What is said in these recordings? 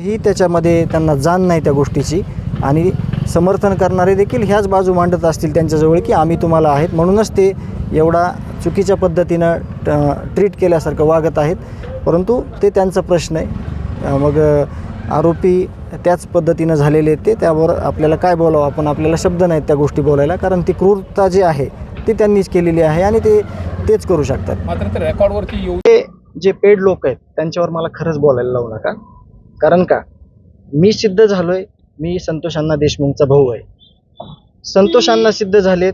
ही त्याच्यामध्ये त्यांना जाण नाही त्या गोष्टीची आणि समर्थन करणारे देखील ह्याच बाजू मांडत असतील त्यांच्याजवळ की आम्ही तुम्हाला आहेत, म्हणूनच ते एवढा चुकीच्या पद्धतीनं ट्रीट केल्यासारखं वागत आहेत. परंतु ते त्यांचा प्रश्न आहे. मग आरोपी त्याच पद्धतीनं झालेले ते त्यावर आपल्याला काय बोलावं, आपण आपल्याला शब्द नाहीत त्या गोष्टी बोलायला, कारण ती क्रूरता जी आहे ती त्यांनीच केलेली आहे आणि तेच करू शकतात. मात्र ते रेकॉर्डवरती येऊ जे पेड लोक आहेत त्यांच्यावर मला खरंच बोलायला लावू नका. कारण का, मी सिद्ध झालोय, मी संतोष अण्णा देशमुखचा भाऊ आहे. संतोष अण्णा सिद्ध झालेत,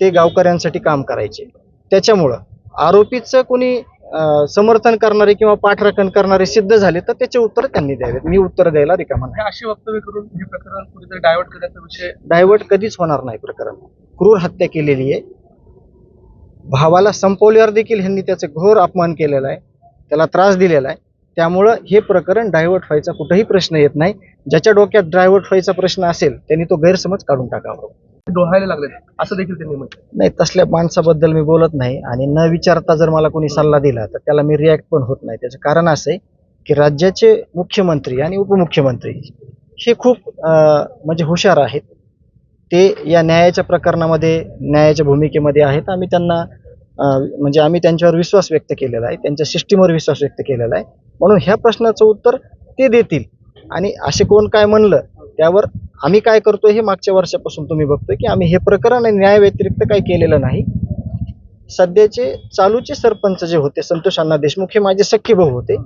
ते गावकऱ्यांसाठी काम करायचे. त्याच्यामुळं आरोपीचं कोणी समर्थन करणारे किंवा पाठराखण करणारे सिद्ध झाले तर त्याचे उत्तर त्यांनी द्यावेत. मी उत्तर द्यायला रिकामा नाही. अशी वक्तव्य करून हे प्रकरण कुठेतरी डायव्हर्ट करण्याचा विषय डायव्हर्ट कधीच होणार नाही. प्रकरण क्रूर हत्या केलेली आहे. भावाला संपवल्यावर देखील ह्यांनी त्याचे घोर अपमान केलेला आहे, त्याला त्रास दिलेला आहे. त्यामुळं हे प्रकरण डायव्हर्ट व्हायचा कुठेही प्रश्न येत नाही. ज्याच्या डोक्यात डायव्हर्ट व्हायचा प्रश्न असेल त्यांनी तो गैरसमज काढून टाकावा. डोहायला लागले असं देखील त्यांनी म्हटलं. नाही, तसल्या माणसाबद्दल मी बोलत नाही आणि न विचारता जर मला कोणी सल्ला दिला तर त्याला मी रिॲक्ट पण होत नाही. त्याचं कारण असं आहे की राज्याचे मुख्यमंत्री आणि उपमुख्यमंत्री हे खूप म्हणजे हुशार आहेत. ते या न्यायाच्या प्रकरणामध्ये न्यायाच्या भूमिकेमध्ये आहेत. आम्ही त्यांना म्हणजे आम्ही त्यांच्यावर विश्वास व्यक्त केलेला आहे, त्यांच्या सिस्टीमवर विश्वास व्यक्त केलेला आहे. म्हणून ह्या प्रश्नाचं उत्तर ते देतील. आणि असे कोण काय म्हणलं त्यावर आम्ही काय करतोय हे मागच्या वर्षापासून तुम्ही बघतोय की आम्ही हे प्रकरण आणि न्याय व्यतिरिक्त काही केलेलं नाही. सध्याचे चालूचे सरपंच जे होते संतोष अण्णा देशमुख हे माझे सख्खे भाऊ होते.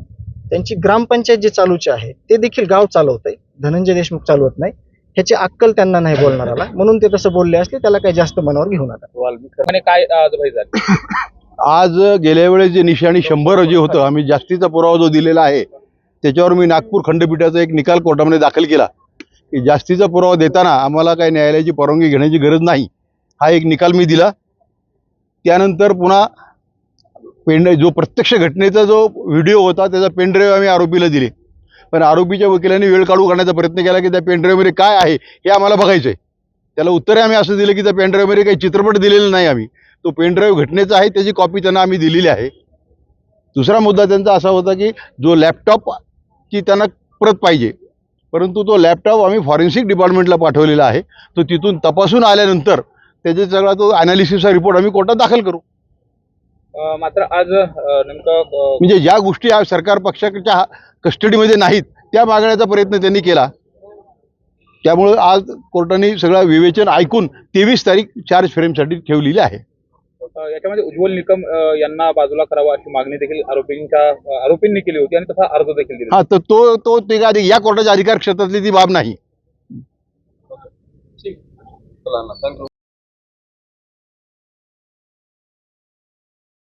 त्यांची ग्रामपंचायत जे चालूचे आहे ते देखील गाव चालवतंय, धनंजय देशमुख चालवत नाही. ह्याची अक्कल त्यांना नाही बोलणाराला, म्हणून ते तसं बोलले असले त्याला काही जास्त मनावर घेऊ नका. काय आज भाई झालं आज गेल्या वेळेस जे निशाणी 100 जे होतं, आम्ही जास्तीचा पुरावा जो दिलेला आहे त्याच्यावर मी नागपूर खंडपीठाचा एक निकाल कोर्टामध्ये दाखल केला की जास्तीचा पुरावा देताना आम्हाला काही न्यायालयाची परवानगी घेण्याची गरज नाही, हा एक निकाल मी दिला. त्यानंतर पुन्हा जो प्रत्यक्ष घटनेचा जो व्हिडिओ होता त्याचा पेनड्राईव्ह आम्ही आरोपीला दिले. पण आरोपीच्या वकिलांनी वेळ काढू करण्याचा प्रयत्न केला की त्या पेनड्राईव्हमध्ये काय आहे हे आम्हाला बघायचं आहे. त्याला उत्तरे आम्ही असं दिलं की त्या पेनड्राईव्हमध्ये काही चित्रपट दिलेला नाही, आम्ही तो पेनड्राईव्ह घटनेचा आहे त्याची कॉपी त्यांना आम्ही दिलेली आहे. दुसरा मुद्दा त्यांचा असा होता की जो लॅपटॉपची त्यांना प्रत पाहिजे, परंतु तो लॅपटॉप आम्ही फॉरेन्सिक डिपार्टमेंटला पाठवलेला आहे. तो तिथून तपासून आल्यानंतर त्याचा सगळा तो ॲनालिसिसचा रिपोर्ट आम्ही कोर्टात दाखल करू. मात्र आज नेमकं म्हणजे ज्या गोष्टी सरकार पक्षाच्या कस्टडीमध्ये नाहीत त्या मागण्याचा प्रयत्न त्यांनी केला. त्यामुळे आज कोर्टाने सगळं विवेचन ऐकून 23 तारीख चार्ज फ्रेमसाठी ठेवलेली आहे. याच्यामध्ये उज्ज्वल निकम यांना बाजूला करावा अशी मागणी देखील आरोपींनी केली होती आणि तसा अर्ज देखील दिला. हा, तर तो या कोर्टाच्या अधिकार क्षेत्रातली ती बाब नाही.